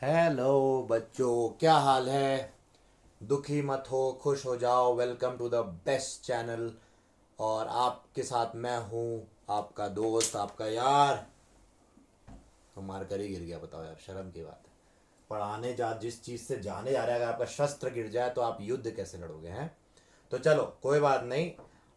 Hello बच्चों, क्या हाल है। दुखी मत हो, खुश हो जाओ। Welcome to the best channel. और आपके साथ मैं हूँ, आपका दोस्त, आपका यार। तो मार कर ही गिर गया, बताओ यार, शर्म की बात है। पढ़ाने जा, जिस चीज़ से जाने जा रहा है, अगर आपका शस्त्र गिर जाए तो आप युद्ध कैसे लड़ोगे हैं। तो चलो कोई बात नहीं।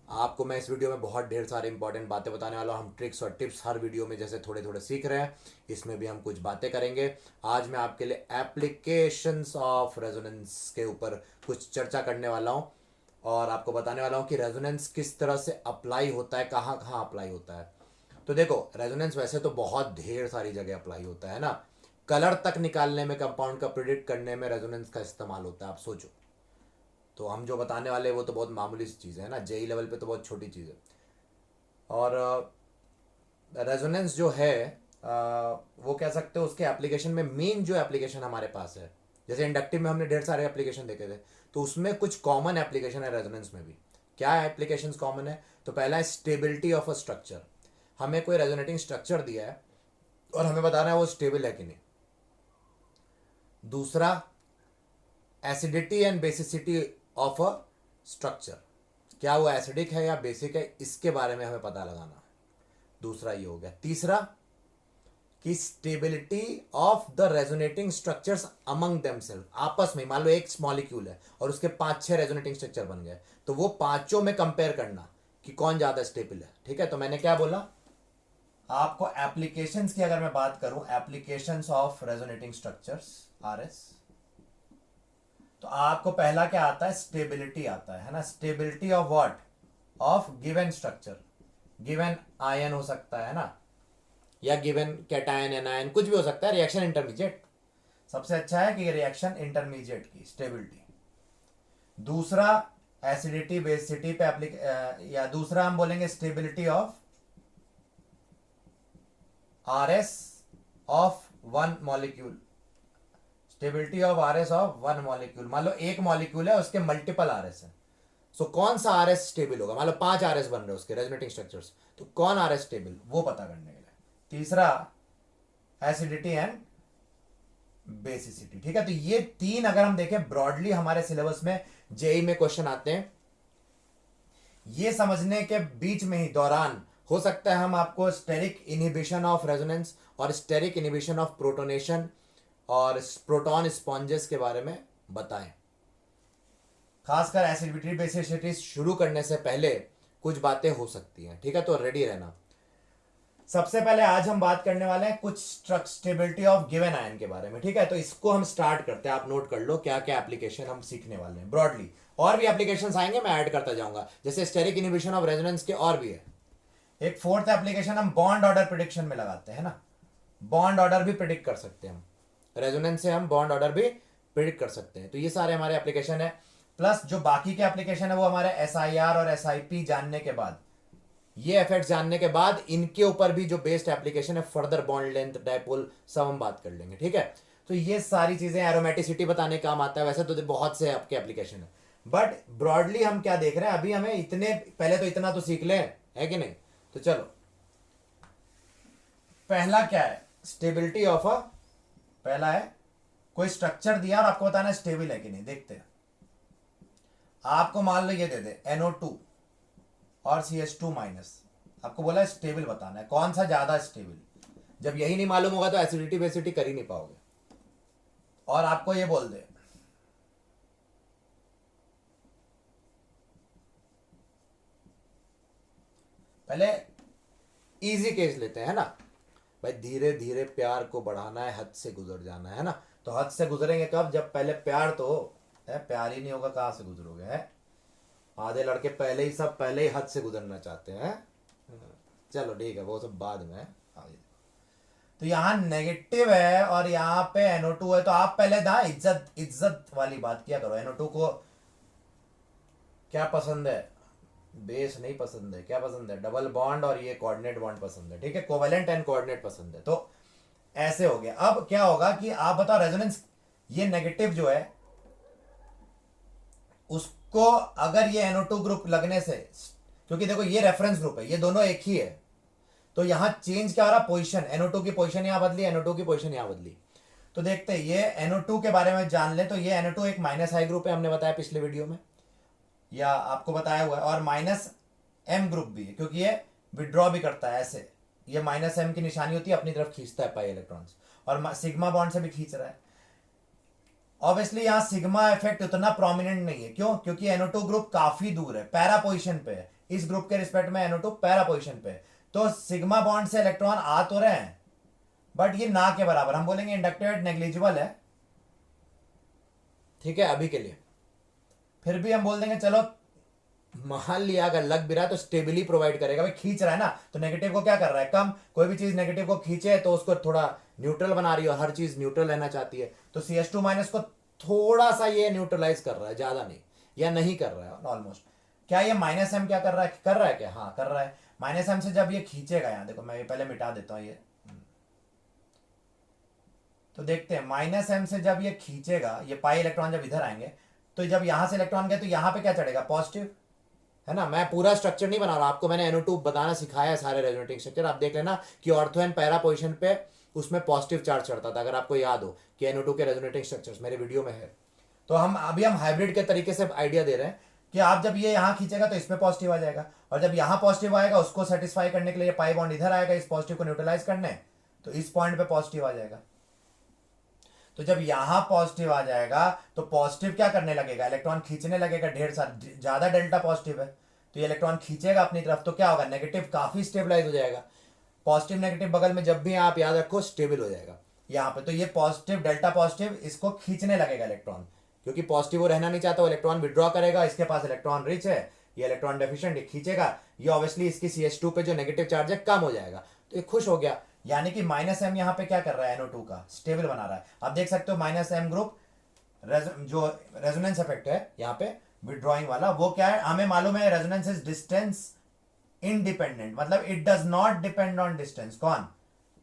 आपको मैं इस वीडियो में बहुत ढेर सारी इंपॉर्टेंट बातें बताने वाला हूँ। हम ट्रिक्स और टिप्स हर वीडियो में जैसे थोड़े थोड़े सीख रहे हैं, इसमें भी हम कुछ बातें करेंगे। आज मैं आपके लिए एप्लीकेशंस ऑफ रेजोनेंस के ऊपर कुछ चर्चा करने वाला हूँ। और आपको बताने वाला हूँ कि रेजोनेंस किस तरह से अप्लाई होता है, कहाँ कहाँ अप्लाई होता है। तो देखो, रेजोनेंस वैसे तो बहुत ढेर सारी जगह अप्लाई होता है ना। कलर तक निकालने में, कंपाउंड का प्रिडिक्ट करने में रेजोनेंस का इस्तेमाल होता है, आप सोचो। तो हम जो बताने वाले हैं वो तो बहुत मामूली सी चीज़ है ना, जेई लेवल पे तो बहुत छोटी चीज़ है। और रेजोनेंस जो है, वो कह सकते हो उसके एप्लीकेशन में मेन जो एप्लीकेशन हमारे पास है, जैसे इंडक्टिव में हमने ढेर सारे एप्लीकेशन देखे थे, तो उसमें कुछ कॉमन एप्लीकेशन है रेजोनेंस में भी। क्या एप्लीकेशंस कॉमन है? तो पहला है स्टेबिलिटी ऑफ अ स्ट्रक्चर। हमें कोई रेजोनेटिंग स्ट्रक्चर दिया है और हमें बताना है वो स्टेबल है कि नहीं। दूसरा, acidity and basicity of a structure. क्या वो एसिडिक है या बेसिक है, इसके बारे में हमें पता लगाना है। दूसरा ये हो गया। तीसरा, कि stability of the resonating structures among themselves, आपस में। मान लो एक मॉलिक्यूल है और उसके पांच छह रेजोनेटिंग स्ट्रक्चर बन गए, तो वो पांचों में कंपेयर करना कि कौन ज्यादा स्टेबल है। ठीक है, तो मैंने क्या बोला आपको, एप्लीकेशंस की अगर मैं बात करूं, applications of resonating structures, RS. तो आपको पहला क्या आता है? स्टेबिलिटी आता है ना। Stability of what? Of given structure. Given ion हो सकता है ना, या गिवन कैटायन, एनायन, कुछ भी हो सकता है। रिएक्शन इंटरमीडिएट सबसे अच्छा है कि रिएक्शन इंटरमीडिएट की स्टेबिलिटी। दूसरा, एसिडिटी बेसिसिटी पे या दूसरा हम बोलेंगे stability of RS of one molecule. Stability of RS of one molecule. मान लो एक मॉलिक्यूल है, उसके मल्टीपल आरएस है। सो कौन सा आरएस स्टेबल होगा? मान लो पांच आरएस बन रहे हैं उसके रेजोनेटिंग स्ट्रक्चर्स, तो कौन आरएस स्टेबल, वो पता करने के लिए। तीसरा, एसिडिटी एंड बेसिसिटी। ठीक है, तो ये तीन अगर हम देखें ब्रॉडली हमारे सिलेबस में, जेई में क्वेश्चन आते हैं। ये समझने के बीच में ही, दौरान, हो सकता है हम आपको स्टेरिक इनहिबिशन ऑफ रेजोनेंस और स्टेरिक इनहिबिशन ऑफ प्रोटोनेशन और प्रोटॉन स्पॉन्जेस के बारे में बताएं। खासकर एसिडिटी बेसिसिटी शुरू करने से पहले कुछ बातें हो सकती हैं। ठीक है, तो रेडी रहना। सबसे पहले आज हम बात करने वाले हैं कुछ स्टेबिलिटी ऑफ गिवन आयन के बारे में। ठीक है, तो इसको हम स्टार्ट करते हैं। आप नोट कर लो क्या क्या एप्लीकेशन हम सीखने वाले हैं ब्रॉडली। और भी एप्लीकेशंस आएंगे, मैं ऐड करता जाऊंगा, जैसे स्टेरिक इनहिबिशन ऑफ रेजोनेंस के और भी है। एक फोर्थ एप्लीकेशन हम बॉन्ड ऑर्डर प्रिडिक्शन में लगाते हैं ना। बॉन्ड ऑर्डर भी प्रिडिक्ट कर सकते हैं हम, रेजोनेंस से हम बॉन्ड ऑर्डर भी प्रिडिक्ट कर सकते हैं। तो ये सारे हमारे एप्लीकेशन है। प्लस जो बाकी के एप्लीकेशन है वो हमारे SIR और SIP जानने के बाद, ये इफेक्ट्स जानने के बाद, इनके ऊपर भी जो बेस्ड एप्लीकेशन है, फर्दर बॉन्ड लेंथ, डायपोल, सब हम बात कर लेंगे। ठीक है, तो ये सारी चीजें, एरोमेटिसिटी बताने काम आता है। वैसे तो बहुत से आपके एप्लीकेशन है, बट ब्रॉडली हम क्या देख रहे हैं अभी, हमें इतने पहले तो इतना तो सीख लें, है कि नहीं। तो चलो, पहला क्या है? स्टेबिलिटी ऑफ अ, पहला है कोई स्ट्रक्चर दिया और आपको बताना है स्टेबल है कि नहीं। देखते हैं। आपको मान लो ये दे दे NO2 और CH2-, आपको बोला है स्टेबल बताना है, कौन सा ज्यादा स्टेबल। जब यही नहीं मालूम होगा तो एसिडिटी बेसिडिटी कर ही नहीं पाओगे। और आपको ये बोल दे, पहले इजी केस लेते हैं ना भाई, धीरे धीरे प्यार को बढ़ाना है, हद से गुजर जाना है ना। तो हद से गुजरेंगे कब? जब पहले प्यार तो है, प्यार ही नहीं होगा कहां से गुजरोगे है। आधे लड़के पहले ही, सब पहले ही हद से गुजरना चाहते हैं। चलो ठीक है, वो सब बाद में आगे। तो यहाँ नेगेटिव है और यहाँ पे NO2 है, तो आप पहले ना इज्जत इज्जत वाली बात किया करो। NO2 को क्या पसंद है? बेस नहीं पसंद है, क्या पसंद है? डबल बॉन्ड और ये कोऑर्डिनेट बॉन्ड पसंद है। ठीक है, कोवेलेंट एंड कोऑर्डिनेट पसंद है। तो ऐसे हो गया। अब क्या होगा कि आप बताओ, रेजोनेंस, ये नेगेटिव जो है उसको अगर ये NO2 ग्रुप लगने से, क्योंकि देखो ये रेफरेंस ग्रुप है, ये दोनों एक ही है, तो यहां चेंज क्या हो रहा? पोजीशन। NO2 की पोजीशन यहां बदली, NO2 की पोजीशन यहां बदली। तो देखते हैं ये NO2 के बारे में जान ले। तो ये NO2 एक माइनस आई ग्रुप है, हमने बताया पिछले वीडियो में, या आपको बताया हुआ है, और माइनस M ग्रुप भी है क्योंकि ये विड्रॉ भी करता है ऐसे। ये माइनस M की निशानी होती है, अपनी तरफ खींचता है पाई इलेक्ट्रॉन्स, और सिग्मा बॉन्ड से भी खींच रहा है। ऑब्वियसली यहाँ सिग्मा इफेक्ट उतना प्रोमिनेंट नहीं है, क्यों? क्योंकि NO2 ग्रुप काफी दूर है, पैरा पोजिशन पे है। इस ग्रुप के रिस्पेक्ट में NO2 पैरा पोजिशन पे है, तो सिग्मा बॉन्ड से इलेक्ट्रॉन आ तो रहे हैं बट ये ना के बराबर, हम बोलेंगे इंडक्टिविटी नेग्लिजिबल है, ठीक है अभी के लिए। फिर भी हम बोल देंगे चलो मान लिया अगर लग भी रहा है तो स्टेबिली प्रोवाइड करेगा, भाई खींच रहा है ना, तो नेगेटिव को क्या कर रहा है? कम। कोई भी चीज नेगेटिव को खींचे तो उसको थोड़ा न्यूट्रल बना रही है, और हर चीज न्यूट्रल रहना चाहती है, तो CH2 माइनस को थोड़ा सा ये न्यूट्रलाइज कर रहा है, ज्यादा नहीं, या नहीं कर रहा है ऑलमोस्ट। क्या ये माइनस M क्या कर रहा है? कर रहा है क्या? हाँ कर रहा है। माइनस M से जब ये खींचेगा, यहाँ देखो मैं ये पहले मिटा देता हूँ ये, तो देखते हैं माइनस M से जब ये खींचेगा, ये पाई इलेक्ट्रॉन जब इधर आएंगे, तो जब यहां से इलेक्ट्रॉन गए तो यहाँ पे क्या चढ़ेगा? पॉजिटिव, है ना। मैं पूरा स्ट्रक्चर नहीं बना रहा, आपको मैंने NO2 बताना सिखाया है सारे रेजोनेटिंग स्ट्रक्चर। आप देख लेना कि ऑर्थो एंड पैरा पोजिशन पे उसमें पॉजिटिव चार्ज चढ़ता था, अगर आपको याद हो कि NO2 के रेजोनेटिंग स्ट्रक्चर्स मेरे वीडियो में है। तो हम हाइब्रिड के तरीके से आइडिया दे रहे हैं कि आप जब ये यहाँ खींचेगा तो इसमें पॉजिटिव आ जाएगा, और जब यहाँ पॉजिटिव आएगा उसको सेटिस्फाई करने के लिए पाई बॉन्ड इधर आएगा इस पॉजिटिव को न्यूट्रलाइज करने, तो इस पॉइंट पे पॉजिटिव आ जाएगा। तो जब यहां पॉजिटिव आ जाएगा तो पॉजिटिव क्या करने लगेगा? इलेक्ट्रॉन खींचने लगेगा ढेर सारा, ज्यादा डेल्टा पॉजिटिव है तो ये इलेक्ट्रॉन खींचेगा अपनी तरफ, तो क्या होगा? नेगेटिव काफी स्टेबलाइज हो जाएगा। पॉजिटिव नेगेटिव बगल में जब भी आप याद रखो स्टेबल हो जाएगा यहाँ पे। तो ये पॉजिटिव डेल्टा पॉजिटिव इसको खींचने लगेगा इलेक्ट्रॉन, क्योंकि पॉजिटिव वो रहना नहीं चाहता, वो इलेक्ट्रॉन विड्रॉ करेगा, इसके पास इलेक्ट्रॉन रिच है, ये इलेक्ट्रॉन डेफिशिएंट, ये खींचेगा, ये ऑब्वियसली इसकी CH2 पे जो नेगेटिव चार्ज है कम हो जाएगा, तो ये खुश हो गया। यानी कि माइनस M यहाँ पे क्या कर रहा है? NO2 का स्टेबल बना रहा है। आप देख सकते हो माइनस M ग्रुप जो रेजोनेंस इफेक्ट है यहाँ पे विड्रॉइंग वाला, वो क्या है? हमें मालूम है रेजोनेंस इज डिस्टेंस इंडिपेंडेंट, मतलब it does not depend on distance. कौन?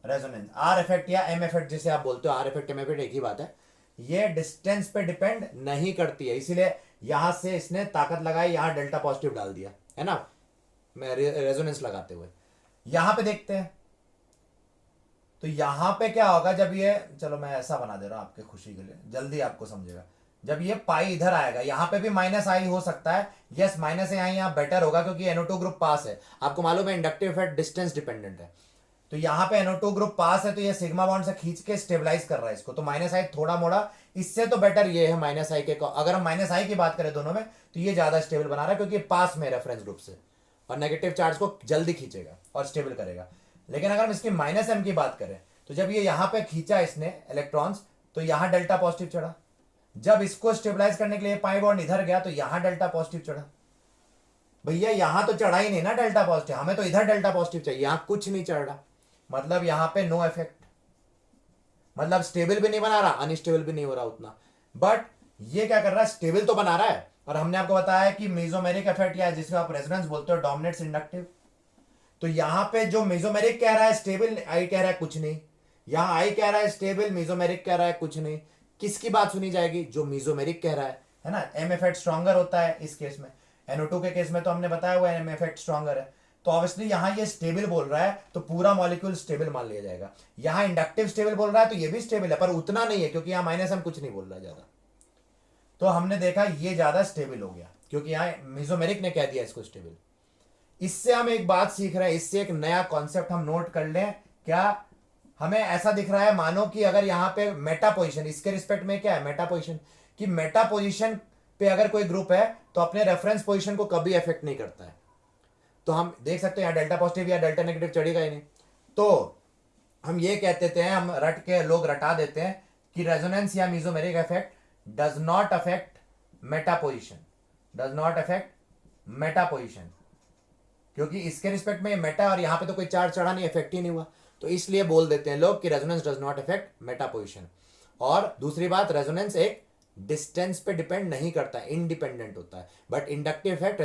रेजोनेंस। R इफेक्ट या M इफेक्ट जिसे आप बोलते हो, R इफेक्ट M इफेक्ट एक ही बात है, ये डिस्टेंस पे डिपेंड नहीं करती है, इसीलिए यहां से इसने ताकत लगाई, यहां डेल्टा पॉजिटिव डाल दिया, है ना, मैं रेजोनेंस लगाते हुए। यहां पे देखते हैं तो यहां पे क्या होगा जब ये, चलो मैं ऐसा बना दे रहा हूं आपके खुशी के लिए, जल्दी आपको समझेगा। जब ये पाई इधर आएगा, यहां पे भी माइनस आई हो सकता है, यस माइनस आई यहाँ बेटर होगा क्योंकि NO2 ग्रुप पास है। आपको मालूम है इंडक्टिव इफेक्ट डिस्टेंस डिपेंडेंट है, तो यहाँ पे NO2 ग्रुप पास है, तो ये सिग्मा बॉन्ड से खींच के स्टेबलाइज कर रहा है इसको, तो माइनस आई थोड़ा मोड़ा इससे तो बेटर ये है माइनस आई के। अगर हम माइनस आई की बात करें दोनों में, तो ये ज्यादा स्टेबल बना रहा है क्योंकि पास में रेफरेंस ग्रुप से, और नेगेटिव चार्ज को जल्दी खींचेगा और स्टेबल करेगा। लेकिन अगर हम इसकी माइनस M की बात करें, तो जब ये यहां पे खींचा इसने इलेक्ट्रॉन्स, तो यहां डेल्टा पॉजिटिव चढ़ा, जब इसको स्टेबलाइज करने के लिए पाई बॉन्ड इधर गया तो यहां डेल्टा पॉजिटिव चढ़ा। भैया यहां तो चढ़ा ही नहीं ना डेल्टा पॉजिटिव, हमें तो इधर डेल्टा पॉजिटिव चाहिए, यहां कुछ नहीं चढ़ रहा, मतलब यहां पे नो इफेक्ट, मतलब स्टेबल भी नहीं बना रहा, अनस्टेबल भी नहीं हो रहा उतना। बट ये क्या कर रहा है? स्टेबल तो बना रहा है, और हमने आपको बताया कि मेसोमेरिक इफेक्ट या जिसे आप रेजोनेंस बोलते हो डोमिनेट्स इंडक्टिव। तो यहां पे जो मेसोमेरिक कह रहा है स्टेबल, आई कह रहा है कुछ नहीं, यहां आई कह रहा है स्टेबल, मेसोमेरिक कह रहा है कुछ नहीं। किसकी बात सुनी जाएगी? जो मेसोमेरिक कह रहा है ना। M इफेक्ट स्ट्रॉन्गर होता है इस केस में, NO2 के केस में तो हमने बताया हुआ है M इफेक्ट स्ट्रॉन्गर है, तो ऑब्वियसली यहां ये स्टेबल बोल रहा है तो पूरा मॉलिक्यूल स्टेबल मान लिया जाएगा। यहां इंडक्टिव स्टेबल बोल रहा है तो ये भी स्टेबल है, पर उतना नहीं है क्योंकि यहां माइनस M कुछ नहीं बोल रहा ज्यादा, तो हमने देखा ये ज्यादा स्टेबल हो गया क्योंकि यहां मेसोमेरिक ने कह दिया इसको स्टेबल। इससे हम एक बात सीख रहे हैं, इससे एक नया कॉन्सेप्ट हम नोट कर लें। क्या हमें ऐसा दिख रहा है, मानो कि अगर यहां पे मेटा पोजीशन, इसके रिस्पेक्ट में क्या है मेटा पोजीशन, कि मेटा पोजीशन पे अगर कोई ग्रुप है तो अपने रेफरेंस पोजीशन को कभी अफेक्ट नहीं करता है। तो हम देख सकते हैं यहाँ डेल्टा पॉजिटिव या डेल्टा नेगेटिव चढ़ेगा ही नहीं, तो हम ये कहते थे, हम रट के लोग रटा देते हैं कि रेजोनेंस या mesomeric effect does not affect Meta position, does not affect Meta position, क्योंकि इसके रिस्पेक्ट में मेटा और यहां पे तो कोई चार्ज चढ़ा नहीं, इफेक्ट ही नहीं हुआ, तो इसलिए बोल देते हैं लोग कि resonance does not affect Meta position. और दूसरी बात, रेजोनेंस एक डिस्टेंस पे डिपेंड नहीं करता है, इंडिपेंडेंट होता है, but inductive effect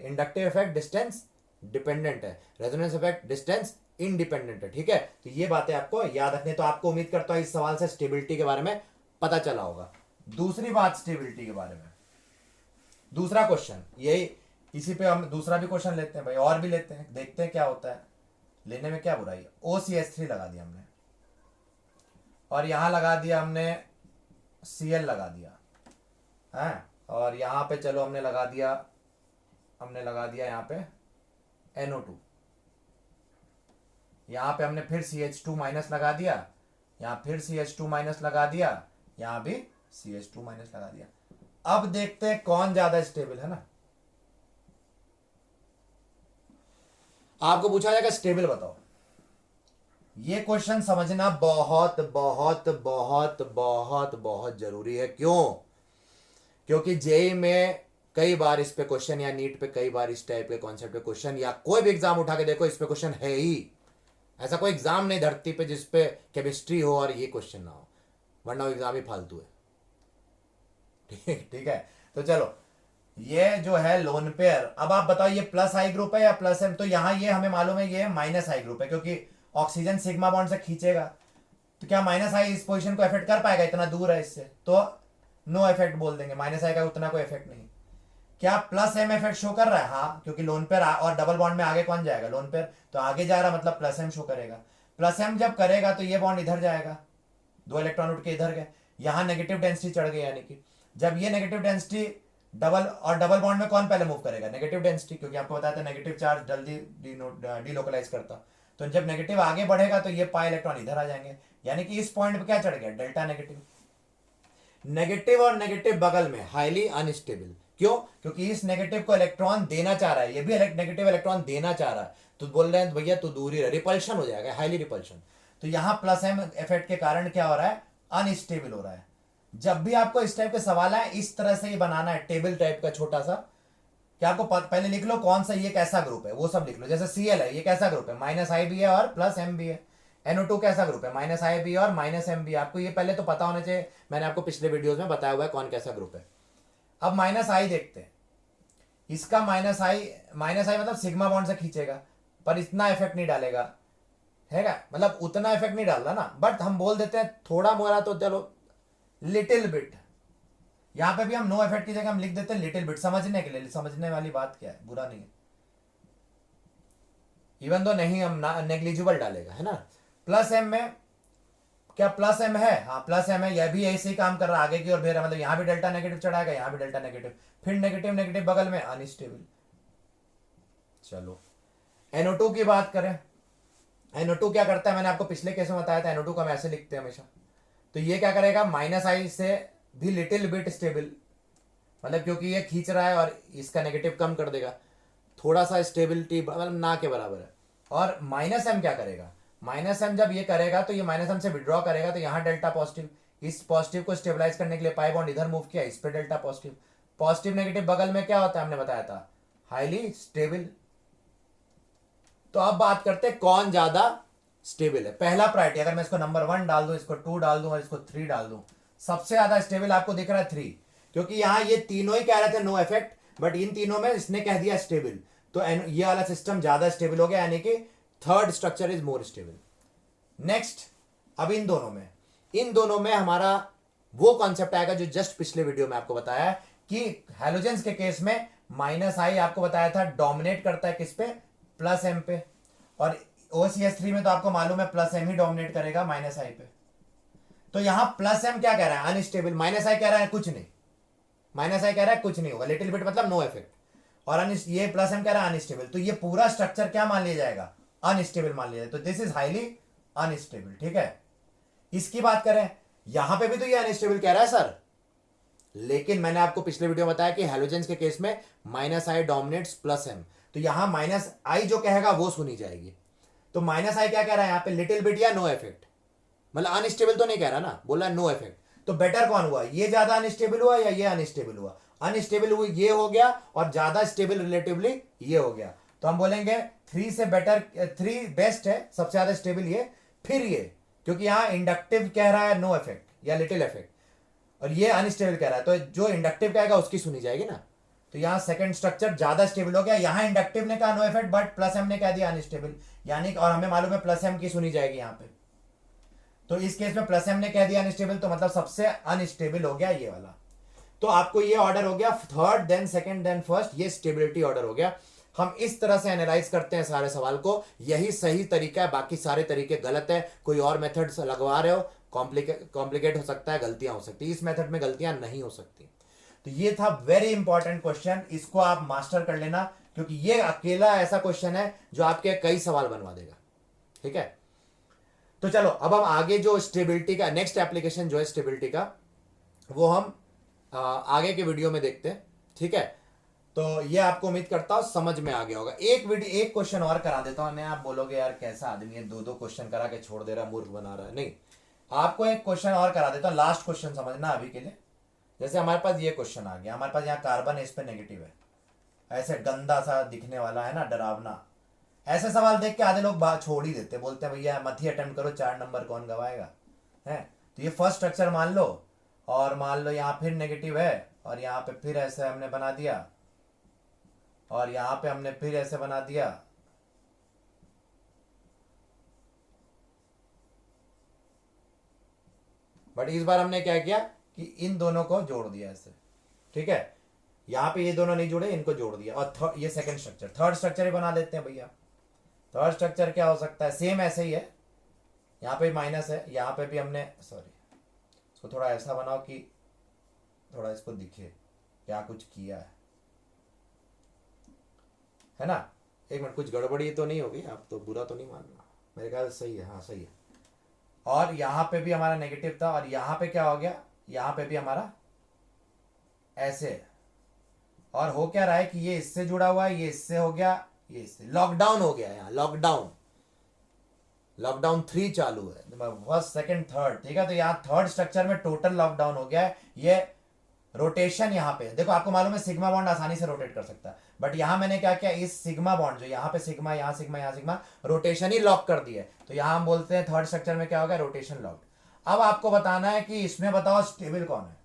inductive effect distance dependent है, रेजोनेंस इफेक्ट डिस्टेंस इंडिपेंडेंट है। ठीक है, तो ये बातें आपको याद रखनी, तो आपको उम्मीद करता हूं इस सवाल से स्टेबिलिटी के बारे में पता चला होगा। दूसरी बात स्टेबिलिटी के बारे में, दूसरा क्वेश्चन यही, इसी पे हम दूसरा भी क्वेश्चन लेते हैं भाई, और भी लेते हैं, देखते हैं क्या होता है, लेने में क्या बुराई है। OCH3 लगा दिया हमने, और यहां लगा दिया हमने Cl लगा दिया है, और यहां पे चलो हमने लगा दिया यहां पे NO2, यहां पे हमने फिर CH2 माइनस लगा दिया, यहां फिर CH2 माइनस लगा दिया, यहां भी CH2 माइनस लगा दिया। अब देखते हैं कौन ज्यादा स्टेबल है ना। आपको पूछा जाएगा स्टेबल बताओ। ये क्वेश्चन समझना बहुत बहुत बहुत बहुत बहुत जरूरी है। क्यों? क्योंकि जेई में कई बार इस पे क्वेश्चन, या नीट पे कई बार इस टाइप के कॉन्सेप्ट पे क्वेश्चन, या कोई भी एग्जाम उठा के देखो इस पे क्वेश्चन है ही। ऐसा कोई एग्जाम नहीं धरती पे जिसपे केमिस्ट्री हो और ये क्वेश्चन ना हो, वरना एग्जाम ही फालतू है। ठीक है, तो चलो ये जो है लोन पेयर, अब आप बताओ ये प्लस आई ग्रुप है या प्लस एम। तो यहां ये हमें मालूम है ये माइनस आई ग्रुप है, क्योंकि ऑक्सीजन सिग्मा बॉन्ड से खींचेगा, तो क्या माइनस आई इस पोजीशन को इफेक्ट कर पाएगा? इतना दूर है इससे, तो नो इफेक्ट बोल देंगे, माइनस आई का उतना कोई इफेक्ट नहीं। क्या प्लस एम इफेक्ट शो कर रहा है? हाँ, क्योंकि लोन पेयर और डबल बॉन्ड में आगे कौन जाएगा? लोन पेयर, तो आगे जा रहा मतलब प्लस एम शो करेगा। प्लस एम जब करेगा तो ये बॉन्ड इधर जाएगा, 2 इलेक्ट्रॉन उठ के इधर गए, यहां नेगेटिव डेंसिटी चढ़ गई, यानी कि जब ये नेगेटिव डेंसिटी डबल बॉन्ड में कौन पहले मूव करेगा? नेगेटिव डेंसिटी, क्योंकि आपको बताया था नेगेटिव चार्ज जल्दी डीलोकलाइज करता। तो जब नेगेटिव आगे बढ़ेगा तो ये पाई इलेक्ट्रॉन इधर आ जाएंगे, यानी कि इस पॉइंट पे क्या चढ़ गया? Delta negative. नेगेटिव और नेगेटिव बगल में, हाईली अनस्टेबल। क्यों? क्योंकि इस नेगेटिव को इलेक्ट्रॉन देना चाह रहा है, ये भी नेगेटिव इलेक्ट्रॉन देना चाह रहा है, तो बोल रहे हैं भैया तू दूरी रह, रिपल्शन हो जाएगा, हाईली रिपल्शन। तो यहां प्लस एम इफेक्ट के कारण क्या हो रहा है? अनस्टेबल हो रहा है। जब भी आपको इस टाइप के सवाल है, इस तरह से ही बनाना है, टेबल टाइप का छोटा सा, कि आपको पहले लिख लो कौन सा ये कैसा ग्रुप है, वो सब लिख लो। जैसे Cl है, ये कैसा ग्रुप है? माइनस आई भी है और प्लस एम भी है। NO2 कैसा ग्रुप है? माइनस आई भी और माइनस एम भी। आपको ये पहले तो पता होना चाहिए, मैंने आपको पिछले वीडियोस में बताया हुआ है कौन कैसा ग्रुप है। अब माइनस आई देखते हैं, इसका माइनस आई मतलब सिग्मा बॉन्ड से खींचेगा, पर इतना इफेक्ट नहीं डालेगा, है क्या? मतलब उतना इफेक्ट नहीं डाल रहा ना, बट हम बोल देते हैं थोड़ा मोड़ा, तो चलो लिटिल बिट। यहां पे भी हम नो इफेक्ट की जगह हम लिख देते हैं लिटिल बिट, समझने के लिए, समझने वाली बात क्या है, बुरा नहीं है। इवन तो नहीं हम नेग्लिजिबल डालेगा, है ना। प्लस एम में क्या प्लस एम है? हाँ प्लस एम है, यह भी ऐसे ही काम कर रहा है, आगे की ओर भेज रहा है, मतलब यहां भी डेल्टा नेगेटिव चढ़ाएगा, यहां भी डेल्टा नेगेटिव, फिर नेगेटिव नेगेटिव बगल में अनस्टेबल। चलो NO2 की बात करें, NO2 क्या करता है? मैंने आपको पिछले केस में बताया था, NO2 को हम ऐसे लिखते हैं हमेशा। तो ये क्या करेगा? माइनस आई से भी लिटिल बिट स्टेबल, मतलब क्योंकि ये खींच रहा है और इसका नेगेटिव कम कर देगा, थोड़ा सा स्टेबिलिटी मतलब ना के बराबर है। और माइनस एम क्या करेगा? माइनस एम जब ये करेगा तो ये माइनस एम से विड्रॉ करेगा, तो यहाँ डेल्टा पॉजिटिव, इस पॉजिटिव को स्टेबलाइज करने के लिए पाई बॉन्ड इधर मूव किया, इस पे डेल्टा पॉजिटिव। पॉजिटिव नेगेटिव बगल में क्या होता है? हमने बताया था हाईली स्टेबल। तो अब बात करते हैं कौन ज्यादा स्टेबल है। पहला प्रायोरिटी, अगर मैं इसको नंबर 1 डाल दूं, इसको 2 डाल दूं और इसको 3 डाल दूं, सबसे ज्यादा स्टेबल आपको दिख रहा है 3, क्योंकि यहां ये तीनों ही कह रहे थे नो इफेक्ट, बट इन तीनों में इसने कह दिया स्टेबल, तो ये वाला सिस्टम ज्यादा स्टेबल हो गया, यानी कि third structure is more stable. Next, अब इन दोनों में हमारा वो कॉन्सेप्ट आएगा जो जस्ट पिछले वीडियो में आपको बताया कि हैलोजेंस के केस में माइनस आई आपको बताया था डोमिनेट करता है किस पे? प्लस एम पे। और OCS3 में तो आपको मालूम है प्लस एम ही डोमिनेट करेगा माइनस आई पे। तो यहां प्लस एम क्या कह रहा है? अनस्टेबल। माइनस आई कह रहा है कुछ नहीं, माइनस आई कह रहा है कुछ नहीं होगा, लिटिल बिट मतलब नो इफेक्ट, और ये प्लस एम कह रहा है अनस्टेबल। तो ये पूरा स्ट्रक्चर क्या मान लिया जाएगा? अनस्टेबल मान लिया जाएगा। तो दिस इज हाईली अनस्टेबल, ठीक है। इसकी बात करें, यहां पे भी तो ये अनस्टेबल कह रहा है सर, लेकिन मैंने आपको पिछले वीडियो में बताया कि हैलोजेंस के केस में माइनस आई डोमिनेट्स प्लस एम, तो यहां माइनस आई जो कहेगा वो सुनी जाएगी। तो माइनस आई क्या कह रहा है यहां पे? लिटिल बिट या नो इफेक्ट, मतलब अनस्टेबल तो नहीं कह रहा ना, बोला नो इफेक्ट। तो बेटर कौन हुआ? ये ज्यादा अनस्टेबल हुआ या ये अनस्टेबल हुआ? अनस्टेबल हुआ ये हो गया, और ज्यादा स्टेबल रिलेटिवली ये हो गया। तो हम बोलेंगे 3 से बेटर, 3 बेस्ट है, सबसे ज्यादा स्टेबल ये, फिर ये, क्योंकि यहां इंडक्टिव कह रहा है नो इफेक्ट या लिटिल इफेक्ट, और ये अनस्टेबल कह रहा है, तो जो इंडक्टिव कहेगा उसकी सुनी जाएगी ना। तो यहां सेकंड स्ट्रक्चर ज्यादा स्टेबल हो गया, यहां इंडक्टिव ने कहा no effect, but plus m ने कह दिया अनस्टेबल, यानी और हमें मालूम है प्लस एम की सुनी जाएगी यहां पे। तो इस केस में प्लस एम ने कह दिया अनस्टेबल, तो मतलब सबसे अनस्टेबल हो गया ये वाला। तो आपको ये ऑर्डर हो गया, third then second then first, ये स्टेबिलिटी ऑर्डर हो गया। हम इस तरह से एनालाइज करते हैं सारे सवाल को, यही सही तरीका है, बाकी सारे तरीके गलत है। कोई और मेथड्स लगवा रहे हो कॉम्प्लिकेट हो सकता है, गलतियां हो सकती है। इस मेथड में गलतियां नहीं हो सकती। तो ये था वेरी इंपॉर्टेंट क्वेश्चन, इसको आप मास्टर कर लेना, क्योंकि ये अकेला ऐसा क्वेश्चन है जो आपके कई सवाल बनवा देगा। ठीक है, तो चलो अब हम आगे जो स्टेबिलिटी का नेक्स्ट एप्लीकेशन जो है स्टेबिलिटी का, वो हम आगे के वीडियो में देखते हैं। ठीक है, तो ये आपको उम्मीद करता हूं समझ में आ गया होगा। एक क्वेश्चन और करा देता हूं। आप बोलोगे यार कैसा आदमी है, दो क्वेश्चन करा के छोड़ दे रहा है, मूर्ख बना रहा है। नहीं, आपको एक क्वेश्चन और करा देता हूं, लास्ट क्वेश्चन समझना अभी के लिए। जैसे हमारे पास ये क्वेश्चन आ गया, हमारे पास यहाँ कार्बन है, इस पे नेगेटिव है, ऐसे गंदा सा दिखने वाला है ना, डरावना। ऐसे सवाल देख के आधे लोग बात छोड़ ही देते, बोलते हैं भैया मत ही अटेम्प्ट करो, 4 नंबर कौन गवाएगा है। तो ये फर्स्ट स्ट्रक्चर मान लो, और मान लो यहाँ फिर नेगेटिव है, और यहाँ पे फिर ऐसे हमने बना दिया, और यहाँ पे हमने फिर ऐसे बना दिया। बट इस बार हमने क्या किया कि इन दोनों को जोड़ दिया ऐसे। ठीक है, यहाँ पे ये दोनों नहीं जुड़े, इनको जोड़ दिया। और ये सेकंड स्ट्रक्चर, थर्ड स्ट्रक्चर ही बना लेते हैं भैया। थर्ड स्ट्रक्चर क्या हो सकता है, सेम ऐसे ही है, यहाँ पे माइनस है, यहाँ पे भी हमने इसको थोड़ा ऐसा बनाओ कि थोड़ा इसको दिखे क्या कुछ किया है ना। एक मिनट, कुछ गड़बड़ी तो नहीं होगी, आप तो बुरा तो नहीं मानना, मेरे ख्याल सही है। हाँ सही है। और यहाँ पे भी हमारा नेगेटिव था, और यहाँ पे क्या हो गया, यहाँ पे भी हमारा ऐसे। और हो क्या रहा है कि ये इससे जुड़ा हुआ है, ये इससे हो गया, ये इससे लॉकडाउन हो गया। यहाँ लॉकडाउन 3 चालू है, फर्स्ट सेकंड थर्ड। ठीक है, तो यहाँ थर्ड स्ट्रक्चर में टोटल लॉकडाउन हो गया है। ये रोटेशन यहाँ पे देखो, आपको मालूम है सिग्मा बॉन्ड आसानी से रोटेट कर सकता है, बट यहाँ मैंने क्या किया, इस सिग्मा बॉन्ड जो यहाँ पे सिग्मा, यहाँ सिग्मा, यहाँ सिग्मा, रोटेशन ही लॉक कर दिया। तो यहाँ हम बोलते हैं थर्ड स्ट्रक्चर में क्या होगा, रोटेशन लॉक। अब आपको बताना है कि इसमें बताओ स्टेबल कौन है,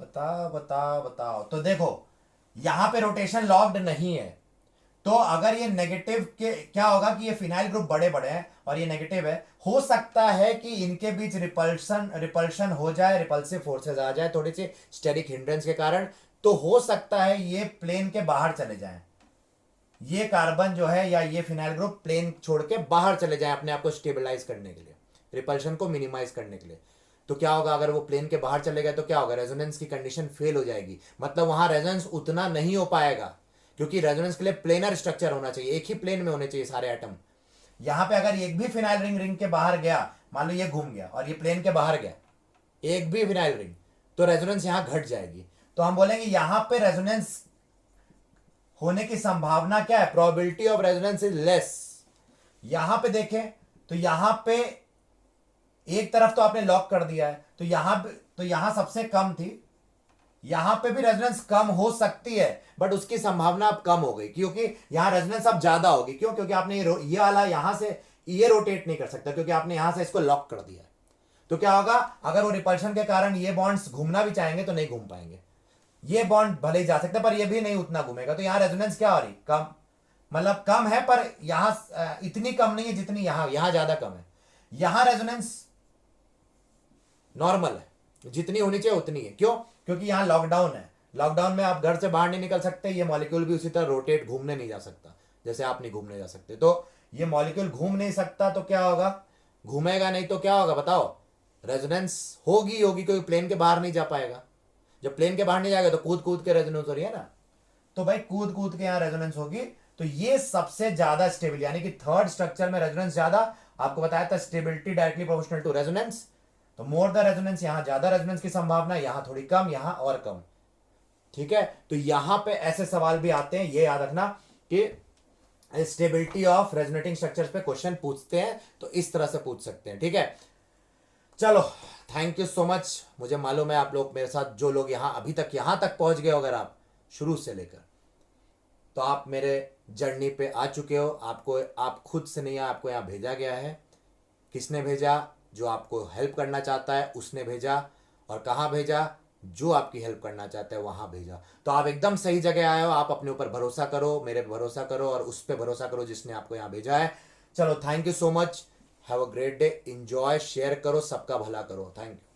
बताओ। तो देखो यहां पे रोटेशन लॉक्ड नहीं है, तो अगर ये नेगेटिव के क्या होगा कि ये फिनाइल ग्रुप बड़े बड़े हैं और ये नेगेटिव है, हो सकता है कि इनके बीच रिपल्शन हो जाए, रिपल्सिव फोर्सेस आ जाए थोड़ी सी स्टेरिक हिंड्रेंस के कारण। तो हो सकता है ये प्लेन के बाहर चले जाएं, ये कार्बन जो है या ये फिनाइल ग्रुप प्लेन छोड़ के बाहर चले जाएं अपने आप को स्टेबलाइज करने के लिए, रिपल्शन को मिनिमाइज करने के लिए। तो क्या होगा, अगर वो प्लेन के बाहर चले गए तो क्या होगा, रेजोनेंस की कंडीशन फेल हो जाएगी, मतलब वहां रेजोनेंस उतना नहीं हो पाएगा, क्योंकि रेजोनेंस के लिए प्लेनर स्ट्रक्चर होना चाहिए, एक ही प्लेन में होने चाहिए सारे एटम। यहां पे अगर एक भी फिनाइल रिंग के बाहर गया, मान लो ये घूम गया और ये प्लेन के बाहर गया, एक भी फिनाइल रिंग, तो रेजोनेंस यहां घट जाएगी। तो हम बोलेंगे यहां पे रेजोनेंस होने की संभावना क्या है, probability of resonance is less. यहां पे देखें तो यहां पे एक तरफ तो आपने लॉक कर दिया है, तो यहां सबसे कम थी, यहां पे भी रेजोनेंस कम हो सकती है, बट उसकी संभावना अब कम हो गई, क्योंकि यहां रेजोनेंस अब ज्यादा होगी। क्यों, क्योंकि आपने ये वाला यहां से ये रोटेट नहीं कर सकता, क्योंकि आपने यहां से इसको लॉक कर दिया है। तो क्या होगा, अगर वो रिपल्शन के कारण ये बॉन्ड्स घूमना भी चाहेंगे तो नहीं घूम पाएंगे। ये बॉन्ड भले ही जा सकते हैं, पर ये भी नहीं उतना घूमेगा। तो यहां रेजोनेंस क्या हो रही, कम, मतलब कम है, पर यहां इतनी कम नहीं है जितनी यहां ज्यादा कम है। यहां रेजोनेंस नॉर्मल है, जितनी होनी चाहिए उतनी है। क्यों, क्योंकि यहां लॉकडाउन है, लॉकडाउन में आप घर से बाहर नहीं निकल सकते, ये मॉलिक्यूल भी उसी तरह रोटेट घूमने नहीं जा सकता जैसे आप नहीं घूमने जा सकते। तो ये मॉलिक्यूल घूम नहीं सकता, तो क्या होगा, घूमेगा नहीं तो क्या होगा बताओ, रेजोनेंस होगी, कोई प्लेन के बाहर नहीं जा पाएगा। जब प्लेन के बाहर नहीं जाएगा तो कूद कूद के रेजोनेंस हो रही है ना, तो भाई कूद कूद के यहां रेजोनेंस होगी। तो ये सबसे ज्यादा स्टेबल, यानी कि थर्ड स्ट्रक्चर में रेजोनेंस ज्यादा। आपको बताया था stability directly proportional to resonance, तो मोर द रेजोनेंस, यहां ज्यादा रेजोनेंस की संभावना, यहां थोड़ी कम, यहां और कम। ठीक है, तो यहां पे ऐसे सवाल भी आते हैं, ये याद रखना कि स्टेबिलिटी ऑफ रेजोनेटिंग स्ट्रक्चर्स पे क्वेश्चन पूछते हैं, तो इस तरह से पूछ सकते हैं। ठीक है, चलो थैंक यू सो मच। मुझे मालूम है आप लोग मेरे साथ, जो लोग यहां अभी तक यहां तक पहुंच गए हो, अगर आप शुरू से लेकर, तो आप मेरे जर्नी पे आ चुके हो। आप खुद से नहीं, आपको यहां भेजा गया है। किसने भेजा, जो आपको हेल्प करना चाहता है उसने भेजा। और कहाँ भेजा, जो आपकी हेल्प करना चाहता है वहां भेजा। तो आप एकदम सही जगह आए हो। आप अपने ऊपर भरोसा करो, मेरे पे भरोसा करो, और उस पर भरोसा करो जिसने आपको यहाँ भेजा है। चलो thank you so much, have a great day, enjoy, share करो, सबका भला करो। Thank you.